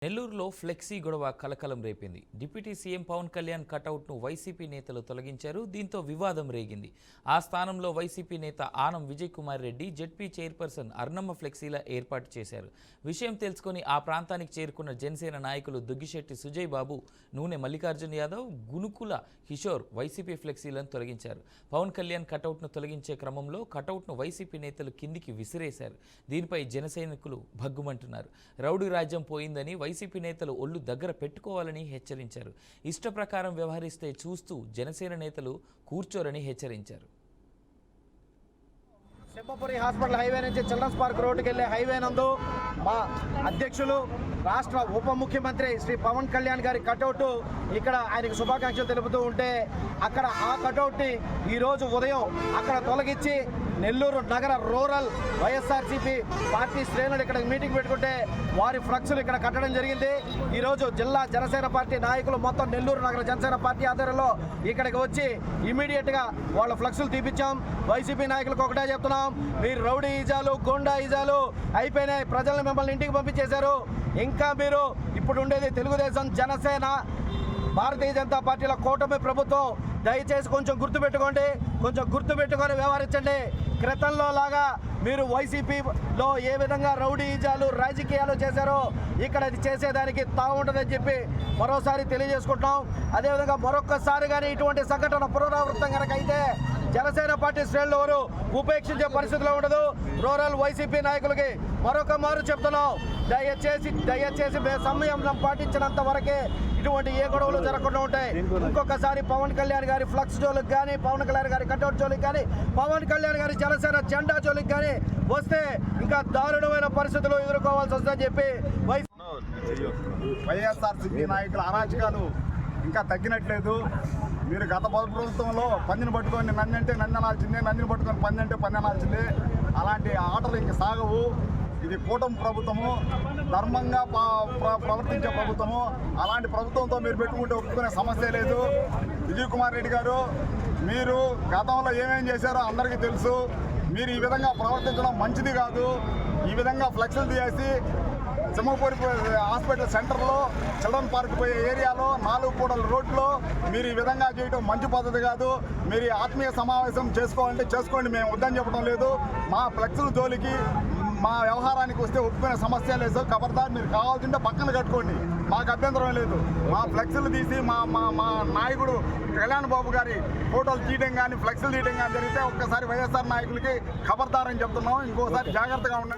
నెల్లూరులో ఫ్లెక్సీ గొడవ కలకలం రేపింది. డిప్యూటీ సీఎం పవన్ కళ్యాణ్ కటౌట్ను వైసీపీ నేతలు తొలగించారు. దీంతో వివాదం రేగింది. ఆ స్థానంలో వైసీపీ నేత ఆనం విజయ్ కుమార్ రెడ్డి, జెడ్పీ చైర్పర్సన్ అర్ణమ్మ ఫ్లెక్సీల ఏర్పాటు చేశారు. విషయం తెలుసుకుని ఆ ప్రాంతానికి చేరుకున్న జనసేన నాయకులు దుగ్గిశెట్టి సుజయ్ బాబు, నూనె మల్లికార్జున్ యాదవ్, గునుకుల కిషోర్ వైసీపీ ఫ్లెక్సీలను తొలగించారు. పవన్ కళ్యాణ్ కటౌట్ను తొలగించే క్రమంలో కటౌట్ను వైసీపీ నేతలు కిందికి విసిరేశారు. దీనిపై జనసైనికులు భగ్గుమంటున్నారు. రౌడీ రాజ్యం పోయిందని వైసీపీ నేతలు ఒళ్ళు దగ్గర పెట్టుకోవాలని హెచ్చరించారు. ఇష్ట ప్రకారం వ్యవహరిస్తే చూస్తూ జనసేన నేతలు కూర్చోరని హెచ్చరించారు. సింహపురి హాస్పిటల్ హైవే నుంచి చిల్డ్రన్స్ పార్క్ రోడ్డుకి వెళ్ళే హైవే నందు మా అధ్యక్షులు రాష్ట్ర ఉప ముఖ్యమంత్రి శ్రీ పవన్ కళ్యాణ్ గారి కటౌట్ ఇక్కడ ఆయనకు శుభాకాంక్షలు తెలుపుతూ ఉంటే అక్కడ ఆ కటౌట్ని ఈరోజు ఉదయం అక్కడ తొలగించి నెల్లూరు నగర రూరల్ వైఎస్ఆర్సీపీ పార్టీ శ్రేణులు ఇక్కడ మీటింగ్ పెట్టుకుంటే వారి ఫ్లెక్స్లు ఇక్కడ కట్టడం జరిగింది. ఈరోజు జిల్లా జనసేన పార్టీ నాయకులు మొత్తం నెల్లూరు నగర జనసేన పార్టీ ఆధ్వర్యంలో ఇక్కడికి వచ్చి ఇమీడియట్గా వాళ్ళ ఫ్లెక్స్లు తీపిచ్చాం. వైసీపీ నాయకులకు ఒకటే చెప్తున్నాం, మీరు రౌడీ ఈజాలు, గోండా ఈజాలు అయిపోయినాయి. ప్రజలను మిమ్మల్ని ఇంటికి పంపించేశారు. ఇంకా మీరు ఇప్పుడు ఉండేది తెలుగుదేశం, జనసేన, భారతీయ జనతా పార్టీల కూటమి ప్రభుత్వం. దయచేసి కొంచెం గుర్తుపెట్టుకోండి, కొంచెం గుర్తుపెట్టుకొని వ్యవహరించండి. క్రితంలో లాగా మీరు వైసీపీలో ఏ విధంగా రౌడీజాలు రాజకీయాలు చేశారో ఇక్కడ అది చేసేదానికి తావుంటుందని చెప్పి మరోసారి తెలియజేసుకుంటున్నాం. అదేవిధంగా మరొక్కసారి కానీ ఇటువంటి సంఘటన పునరావృతం కనుక అయితే జనసేన పార్టీ శ్రేణులు ఎవరు ఉపేక్షించే పరిస్థితిలో ఉండదు. రూరల్ వైసీపీ నాయకులకి మరొక మారు చెప్తున్నాం, దయచేసి సమయం పాటించినంత వరకే ఇటువంటి ఏ గొడవలు జరగకుండా ఉంటాయి. ఇంకొకసారి పవన్ కళ్యాణ్ గారి ఫ్లక్స్ జోలికి కానీ, పవన్ కళ్యాణ్ గారి కటౌట్ జోలికి కానీ, పవన్ కళ్యాణ్ గారి జనసేన జెండా జోలికి కానీ వస్తే ఇంకా దారుణమైన పరిస్థితులు ఎదుర్కోవాల్సి వస్తుందని చెప్పి వైఎస్ఆర్సీపీ నాయకుల అరాచకాలు ఇంకా తగ్గినట్లేదు. మీరు గత ప్రభుత్వంలో పందిని పట్టుకొని నన్నంటే నందనాల్సిందే, నందిని పట్టుకొని పంది అంటే పంది అనాల్సిందే. అలాంటి ఆటలు ఇంక సాగవు. ఇది కూటమి ప్రభుత్వము, ధర్మంగా ప్రవర్తించే ప్రభుత్వము. అలాంటి ప్రభుత్వంతో మీరు పెట్టుకుంటే ఒప్పుకునే సమస్య లేదు. విజయ్ కుమార్ రెడ్డి గారు, మీరు గతంలో ఏమేం చేశారో అందరికీ తెలుసు. మీరు ఈ విధంగా ప్రవర్తించడం మంచిది కాదు. ఈ విధంగా ఫ్లెక్స్లు తీసి సింహపురి హాస్పిటల్ సెంటర్లో, చిల్డ్రన్ పార్క్ పోయే ఏరియాలో, 4 కూడల రోడ్లో మీరు ఈ విధంగా చేయడం మంచి పద్ధతి కాదు. మీరు ఆత్మీయ సమావేశం చేసుకోవాలంటే చేసుకోండి, మేము వద్దని చెప్పడం లేదు. మా ఫ్లెక్స్ల జోలికి, మా వ్యవహారానికి వస్తే ఒప్పుకునే సమస్య లేదు. ఖబర్దార్, మీరు కావాల్సింటే పక్కన కట్టుకోండి, మాకు అభ్యంతరం లేదు. మా ఫ్లెక్స్లు తీసి మా నాయకుడు కళ్యాణ్ బాబు గారి ఫోటోలు తీయడం కానీ, ఫ్లెక్స్లు తీయడం కానీ జరిగితే ఒక్కసారి వైఎస్ఆర్ నాయకులకి ఖబర్దార్ అని చెప్తున్నాం. ఇంకోసారి జాగ్రత్తగా ఉండండి.